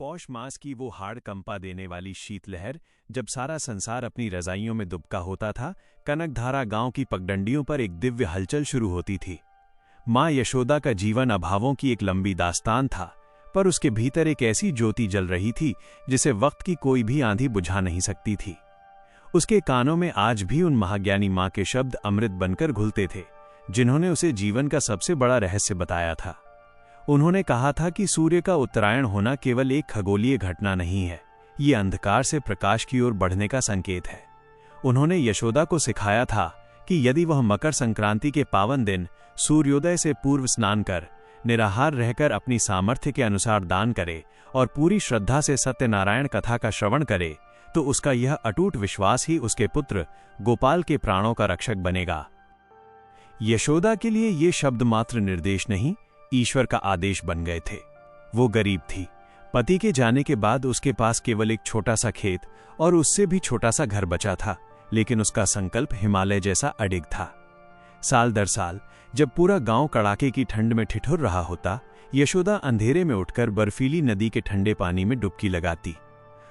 पौष मास की वो हाड़ कंपा देने वाली शीतलहर, जब सारा संसार अपनी रजाइयों में दुबका होता था, कनकधारा गांव की पगडंडियों पर एक दिव्य हलचल शुरू होती थी। मां यशोदा का जीवन अभावों की एक लंबी दास्तान था, पर उसके भीतर एक ऐसी ज्योति जल रही थी जिसे वक्त की कोई भी आंधी बुझा नहीं सकती थी। उसके कानों में आज भी उन महाज्ञानी मां के शब्द अमृत बनकर घुलते थे, जिन्होंने उसे जीवन का सबसे बड़ा रहस्य बताया था। उन्होंने कहा था कि सूर्य का उत्तरायण होना केवल एक खगोलीय घटना नहीं है, ये अंधकार से प्रकाश की ओर बढ़ने का संकेत है। उन्होंने यशोदा को सिखाया था कि यदि वह मकर संक्रांति के पावन दिन सूर्योदय से पूर्व स्नान कर निराहार रहकर अपनी सामर्थ्य के अनुसार दान करे और पूरी श्रद्धा से सत्यनारायण कथा का श्रवण करे, तो उसका यह अटूट विश्वास ही उसके पुत्र गोपाल के प्राणों का रक्षक बनेगा। यशोदा के लिए ये शब्द मात्र निर्देश नहीं, ईश्वर का आदेश बन गए थे। वो गरीब थी। पति के जाने के बाद उसके पास केवल एक छोटा सा खेत और उससे भी छोटा सा घर बचा था, लेकिन उसका संकल्प हिमालय जैसा अडिग था। साल दर साल जब पूरा गांव कड़ाके की ठंड में ठिठुर रहा होता, यशोदा अंधेरे में उठकर बर्फीली नदी के ठंडे पानी में डुबकी लगाती।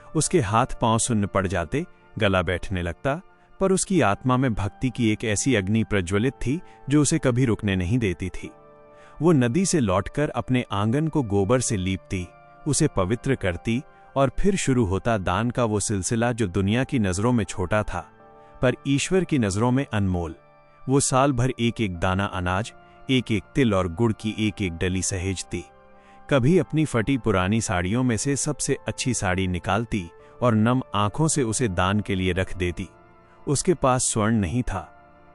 उसके हाथ पांव सुन्न पड़ जाते, गला बैठने लगता, पर उसकी आत्मा में भक्ति की एक ऐसी अग्नि प्रज्वलित थी जो उसे कभी रुकने नहीं देती थी। वो नदी से लौटकर अपने आंगन को गोबर से लीपती, उसे पवित्र करती और फिर शुरू होता दान का वो सिलसिला जो दुनिया की नज़रों में छोटा था, पर ईश्वर की नज़रों में अनमोल। वो साल भर एक एक दाना अनाज, एक एक तिल और गुड़ की एक एक डली सहेजती। कभी अपनी फटी पुरानी साड़ियों में से सबसे अच्छी साड़ी निकालती और नम आंखों से उसे दान के लिए रख देती। उसके पास स्वर्ण नहीं था,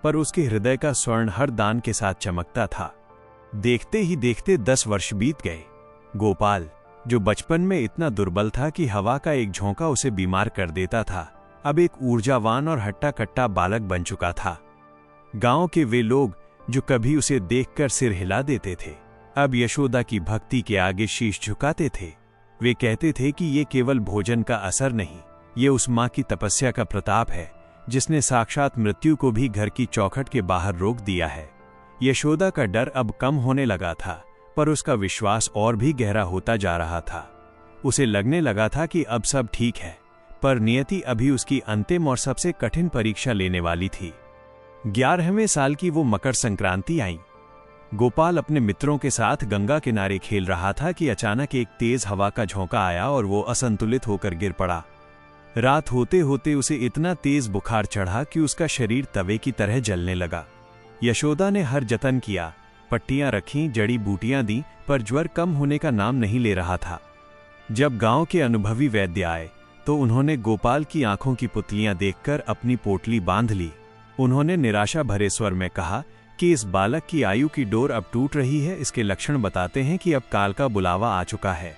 पर उसके हृदय का स्वर्ण हर दान के साथ चमकता था। देखते ही देखते 10 वर्ष बीत गए। गोपाल, जो बचपन में इतना दुर्बल था कि हवा का एक झोंका उसे बीमार कर देता था, अब एक ऊर्जावान और हट्टा कट्टा बालक बन चुका था। गांव के वे लोग जो कभी उसे देखकर सिर हिला देते थे, अब यशोदा की भक्ति के आगे शीश झुकाते थे। वे कहते थे कि ये केवल भोजन का असर नहीं, ये उस मां की तपस्या का प्रताप है जिसने साक्षात मृत्यु को भी घर की चौखट के बाहर रोक दिया है। यशोदा का डर अब कम होने लगा था, पर उसका विश्वास और भी गहरा होता जा रहा था। उसे लगने लगा था कि अब सब ठीक है, पर नियति अभी उसकी अंतिम और सबसे कठिन परीक्षा लेने वाली थी। 11वें साल की वो मकर संक्रांति आई। गोपाल अपने मित्रों के साथ गंगा किनारे खेल रहा था कि अचानक एक तेज हवा का झोंका आया और वो असंतुलित होकर गिर पड़ा। रात होते होते उसे इतना तेज बुखार चढ़ा कि उसका शरीर तवे की तरह जलने लगा। यशोदा ने हर जतन किया, पट्टियां रखीं, जड़ी बूटियां दी, पर ज्वर कम होने का नाम नहीं ले रहा था। जब गांव के अनुभवी वैद्य आए तो उन्होंने गोपाल की आंखों की पुतलियां देखकर अपनी पोटली बांध ली। उन्होंने निराशा भरे स्वर में कहा कि इस बालक की आयु की डोर अब टूट रही है, इसके लक्षण बताते हैं कि अब काल का बुलावा आ चुका है।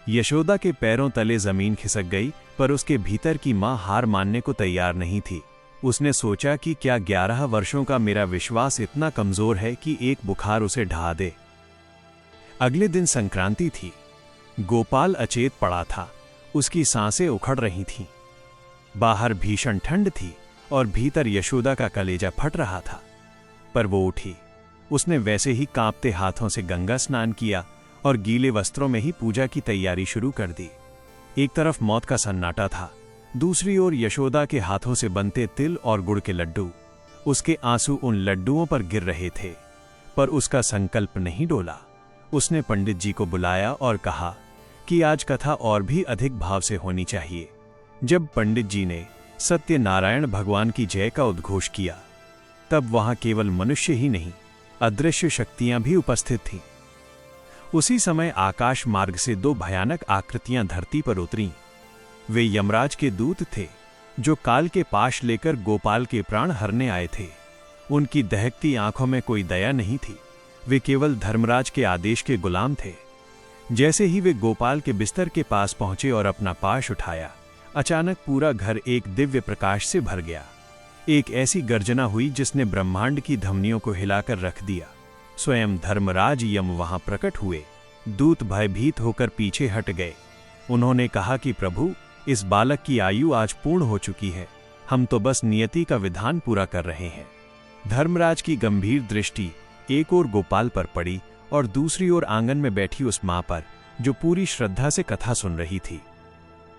यशोदा के पैरों तले जमीन खिसक गई, पर उसके भीतर की मां हार मानने को तैयार नहीं थी। उसने सोचा कि क्या 11 वर्षों का मेरा विश्वास इतना कमजोर है कि एक बुखार उसे ढा दे। अगले दिन संक्रांति थी। गोपाल अचेत पड़ा था, उसकी सांसें उखड़ रही थीं। बाहर भीषण ठंड थी और भीतर यशोदा का कलेजा फट रहा था, पर वो उठी। उसने वैसे ही कांपते हाथों से गंगा स्नान किया और गीले वस्त्रों में ही पूजा की तैयारी शुरू कर दी। एक तरफ मौत का सन्नाटा था, दूसरी ओर यशोदा के हाथों से बनते तिल और गुड़ के लड्डू। उसके आंसू उन लड्डुओं पर गिर रहे थे, पर उसका संकल्प नहीं डोला। उसने पंडित जी को बुलाया और कहा कि आज कथा और भी अधिक भाव से होनी चाहिए। जब पंडित जी ने सत्यनारायण भगवान की जय का उद्घोष किया, तब वहां केवल मनुष्य ही नहीं, अदृश्य शक्तियां भी उपस्थित थीं। उसी समय आकाश मार्ग से 2 भयानक आकृतियां धरती पर उतरीं। वे यमराज के दूत थे, जो काल के पाश लेकर गोपाल के प्राण हरने आए थे। उनकी दहकती आंखों में कोई दया नहीं थी, वे केवल धर्मराज के आदेश के गुलाम थे। जैसे ही वे गोपाल के बिस्तर के पास पहुंचे और अपना पाश उठाया, अचानक पूरा घर एक दिव्य प्रकाश से भर गया। एक ऐसी गर्जना हुई जिसने ब्रह्मांड की धमनियों को हिलाकर रख दिया। स्वयं धर्मराज यम वहां प्रकट हुए। दूत भयभीत होकर पीछे हट गए। उन्होंने कहा कि प्रभु, इस बालक की आयु आज पूर्ण हो चुकी है, हम तो बस नियति का विधान पूरा कर रहे हैं। धर्मराज की गंभीर दृष्टि एक ओर गोपाल पर पड़ी और दूसरी ओर आंगन में बैठी उस मां पर, जो पूरी श्रद्धा से कथा सुन रही थी।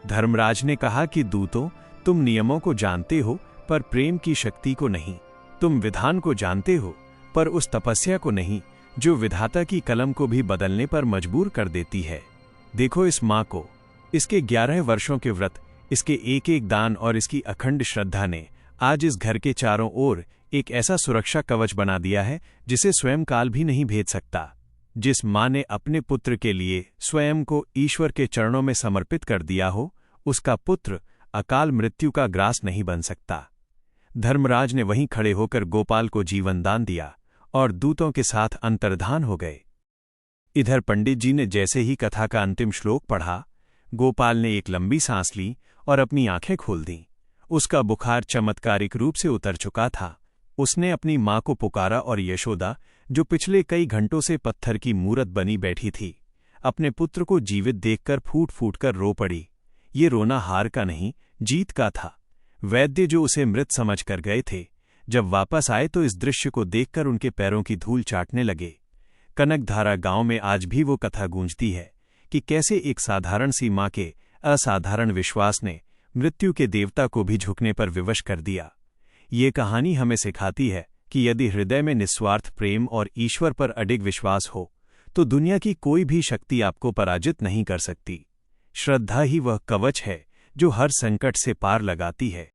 धर्मराज ने कहा कि दूतों, तुम नियमों को जानते हो पर प्रेम की शक्ति को नहीं। तुम विधान को जानते हो पर उस तपस्या को नहीं जो विधाता की कलम को भी बदलने पर मजबूर कर देती है। देखो इस माँ को, इसके 11 वर्षों के व्रत, इसके एक एक दान और इसकी अखंड श्रद्धा ने आज इस घर के चारों ओर एक ऐसा सुरक्षा कवच बना दिया है जिसे स्वयं काल भी नहीं भेद सकता। जिस माँ ने अपने पुत्र के लिए स्वयं को ईश्वर के चरणों में समर्पित कर दिया हो, उसका पुत्र अकाल मृत्यु का ग्रास नहीं बन सकता। धर्मराज ने वहीं खड़े होकर गोपाल को जीवन दान दिया और दूतों के साथ अंतर्धान हो गए। इधर पंडित जी ने जैसे ही कथा का अंतिम श्लोक पढ़ा, गोपाल ने एक लंबी सांस ली और अपनी आंखें खोल दीं। उसका बुखार चमत्कारिक रूप से उतर चुका था। उसने अपनी माँ को पुकारा और यशोदा, जो पिछले कई घंटों से पत्थर की मूरत बनी बैठी थी, अपने पुत्र को जीवित देखकर फूट फूट कर रो पड़ी। ये रोना हार का नहीं, जीत का था। वैद्य जो उसे मृत समझ कर गए थे, जब वापस आए तो इस दृश्य को देखकर उनके पैरों की धूल चाटने लगे। कनकधारा गांव में आज भी वो कथा गूंजती है कि कैसे एक साधारण सी माँ के असाधारण विश्वास ने मृत्यु के देवता को भी झुकने पर विवश कर दिया। ये कहानी हमें सिखाती है कि यदि हृदय में निस्वार्थ प्रेम और ईश्वर पर अडिग विश्वास हो तो दुनिया की कोई भी शक्ति आपको पराजित नहीं कर सकती। श्रद्धा ही वह कवच है जो हर संकट से पार लगाती है।